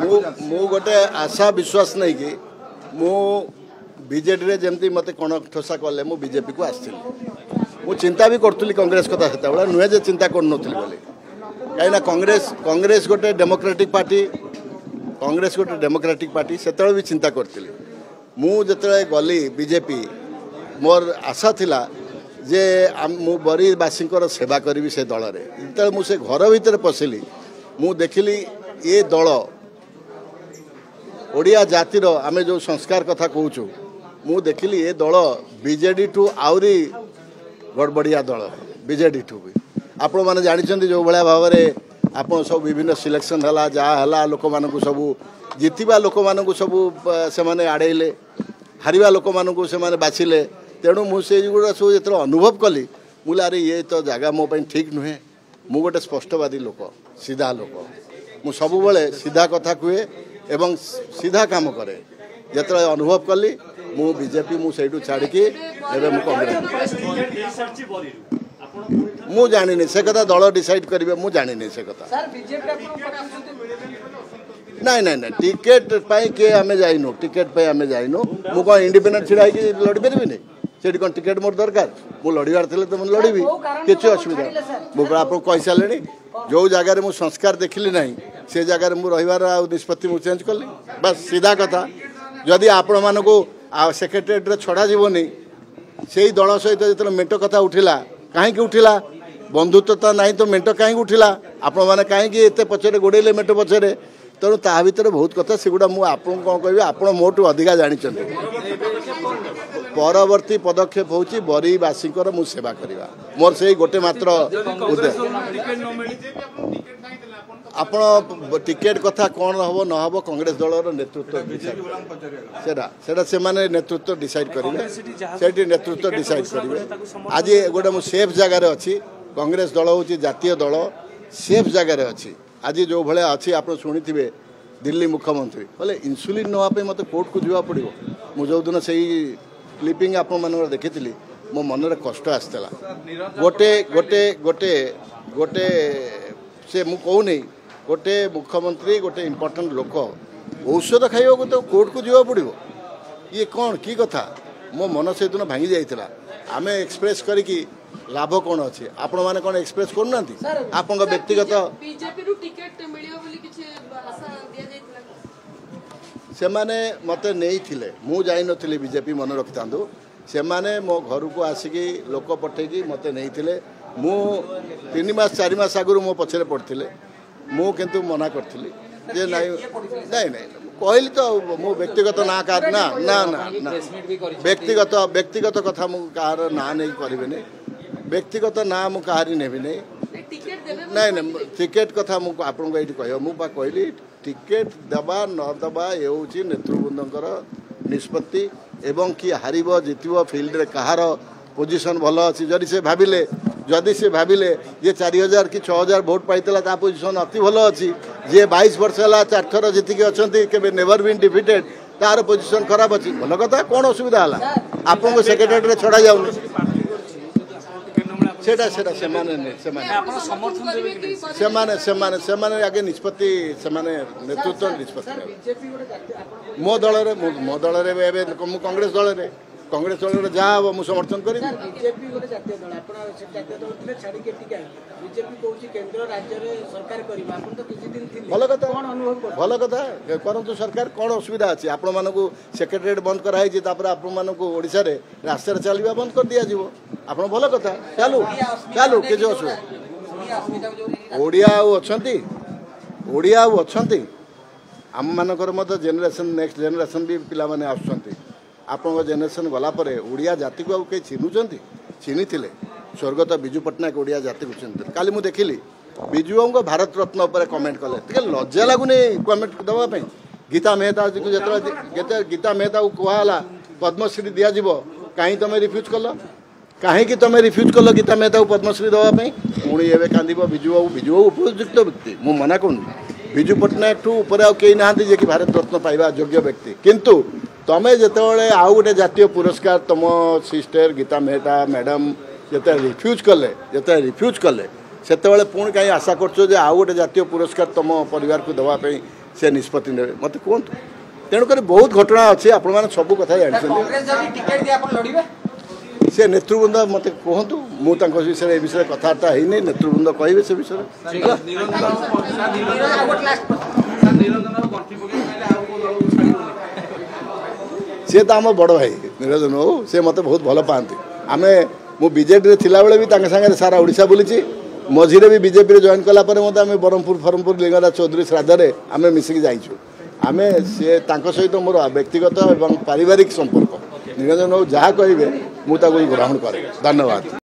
मु गोटे आशा विश्वास नहीं कि मु बीजेडी रे जमती मते कणक ठोसा कले मु बीजेपी को आसथिल मु चिंता भी करथुली कांग्रेस कथा सेता नुहे जे चिंता कर नथुली बोले कहीं कांग्रेस गोटे डेमोक्रेटिक पार्टी सेतବେଳେ भी चिंता करथिली मु जतळे गली बीजेपी मोर आशा थिला जे मु बरीवासी सेवा करी से दल रे जतळे मु से घर भीतर पशिली मु देखिली ये दल ओडिया जातिर आमे जो संस्कार कथा कहूँ मु देखिली ये दल बीजेडी ठू आउरी गड़बड़िया दल बीजेडी ठू भी आपण मैंने जानते जो भाया भाव में आप सब विभिन्न सिलेक्शन है जहाँ लोक मानक सब जीतवा लोक मानक सब से आड़े हारिबा लोक मानक से बाछिले तेणु मुझे गुड़ा सब जो अनुभव कली मुझे अरे ये तो जगह मो ठीक नुहे मु गोटे स्पष्टवादी लोक सीधा लोक मु सब सीधा कथा कहे एवं सीधा काम करे जिते अनुभव कली मु बीजेपी मुझे छाड़ी कांग्रेस मु जानी से कथा दल डिसाइड करेंगे मु जानी से कथा नहीं नहीं नहीं टिकेट पाई के आमे जाइनु टिकेट पे आमे जाइनु मु को इंडिपेंडेंट छिड़ा कि लड़ी परबी नहीं सेठी कोन टिकेट मोर दरकार मु लड़ीवार थिले तो मु लड़ीबी किछ असुविधा मु आपको कहि सालेनी जो जगह रे मु संस्कार देखिली नहीं से जगह रे मु रहिवार आ निष्पत्ति मु चेंज करली बस सीधा कथा जदि आपण मानको सेक्रेटरीट रे छड़ा जीवनी सेही दल सहित जतन मेंटो कथा उठिला काहे कि उठिला बंधुत्वता नहीं तो मेंटो काहे उठिला आपण माने काहे कि एते पछरे गोडेले मेंटो पछरे तेणु ता भीतर बहुत कथा सेगुड़ा मुझे आपको कौन कह आप मोटू अधिका जानते परवर्ती पदक्षेप हूँ बरीवासी मु सेवा करवा मोर से गोटे मात्र उद्देश्य आपण टिकेट कथा कौन हम न हम कांग्रेस दल नेतृत्व से नेतृत्व डिसाइड करेंगे से नेतृत्व डिसाइड करेंगे आज गोटे मुझे सेफ जगार अच्छी कांग्रेस दल हूँ जातीय दल सेफ जगार अच्छी आज जो भाया अच्छी आप शुणी दिल्ली मुख्यमंत्री बोले इन्सुलिन नापे मत कोर्ट को जावा पड़ो मुझे जो दिन से क्लिपिंग आप देखी मो मन में कष्ट आसला गोटे गोटे गोटे गोटे से मु कहूनी गोटे मुख्यमंत्री गोटे इम्पोर्टेंट लोक औषध खाइबा तो कोर्ट को जावा पड़ो ये कौन की कथा मो मन से दिन भांगी जाइला आमे एक्सप्रेस करी लाभ कौन अच्छे आपण मैंने कौन एक्सप्रेस करना आप व्यक्तिगत से माने मते नहीं थिले मु जाई नथिले बीजेपी मन रखि थांदु से माने मो घर को आसिकी लोक पठेकी मते नहीं थिले मु 3 मास 4 मास आगु मो पछरे पड़थिले मु किंतु मना करथिली जे नहीं नहीं कहली तो मो व्यक्तिगत ना कार ना ना ना व्यक्तिगत कथा मु कार ना नहीं करबेनी व्यक्तिगत ना मु कहारी नेबी नहीं नहीं टिकेट कथा मु आपन को एठी कहयो मु बा कहली टिकेट दबा न दबा ये हूँ नेतृवृंदर निष्पत्ति एवं कि हारिब जितब फिल्ड रे कहार पोजिशन भल अच्छी जदि से भाविले ये 4000 कि 6000 भोट पाइला पोजिशन अति भल अच्छी जी 22 वर्ष है 4 थर जीतिकी अच्छा के नेवर बीन डिफिटेड तार पोजिशन खराब अच्छी भल कथा कौन असुविधा है आपको सेक्रेटरी छड़ा जाऊनी सेटा सेटा सेमाने आगे निष्पत्ति सेमाने नेतृत्व निष्पत्ति मो दल रे कांग्रेस दल रे जहाँ हम मुझे समर्थन करी भल कथा करंतु सरकार कौन असुविधा अच्छी आपण मानक सेक्रेटरीट बंद कराई ओडिशा रे रास्ता चलवा बंद कर दिया जीवो आपण भल कथा चालू चालू किसी असुविधा ओडिया अच्छी आम मानकर मत जेनेरेशन नेक्स्ट जेनेरेशन भी पिला माने आसुछंती आपण जेनेरेशन गलापर ओडिया जाति को कई चिन्हुंट चिन्ही स्वर्गत बिजू पट्टनायक ओडिया जाति को चिन्ह काली मुझे देखिली बिजू बाबू को भारत रत्न पर कमेंट कले लज्जा लगुनि कमेंट देवाई गीता मेहता जो गीता मेहता को कहला पद्मश्री दिज्व कहीं तुम रिफ्यूज कल कहीं तुम रिफ्यूज कल गीता मेहता को पद्मश्री देवाई पुणी एवं कांद बिजू बाबू उपयुक्त व्यक्ति मु मना करूँ बिजू पट्टनायक ठू ऊपर आउ कई ना कि भारत रत्न पाइबा योग्य व्यक्ति किंतु तमें जिते आउ गोटे जातीय पुरस्कार तुम सिस्टर गीता मेहता मैडम जिते रिफ्यूज कले से पुणी कहीं आशा कर आउ गोटे जातीय पुरस्कार तुम परिवार को देवाई से निष्पत्ति ने मत कहतु तेणुक बहुत घटना अच्छी आपण मैंने सब कथा जानते से नेतृवृंद मत कहतु मुझे विषय विषय कथबार्ता है नेतृवृंद कहे से विषय सी तो आम बड़ भाई निरंजन बाबू से मत बहुत भल पाती आम मु बीजेपी थिला बेले भी सागर सारा ओडिशा बुली मझीरे भी बीजेपी जॉइन कलापर आम ब्रह्मपुर फरमपुर लिंगराज चौधरी श्राद्धे आम मिसिकी जाइछू आम सी सहित मोर व्यक्तिगत और पारिवारिक संपर्क निरंजन बाबू जहाँ कहे मुझे ग्रहण करे धन्यवाद।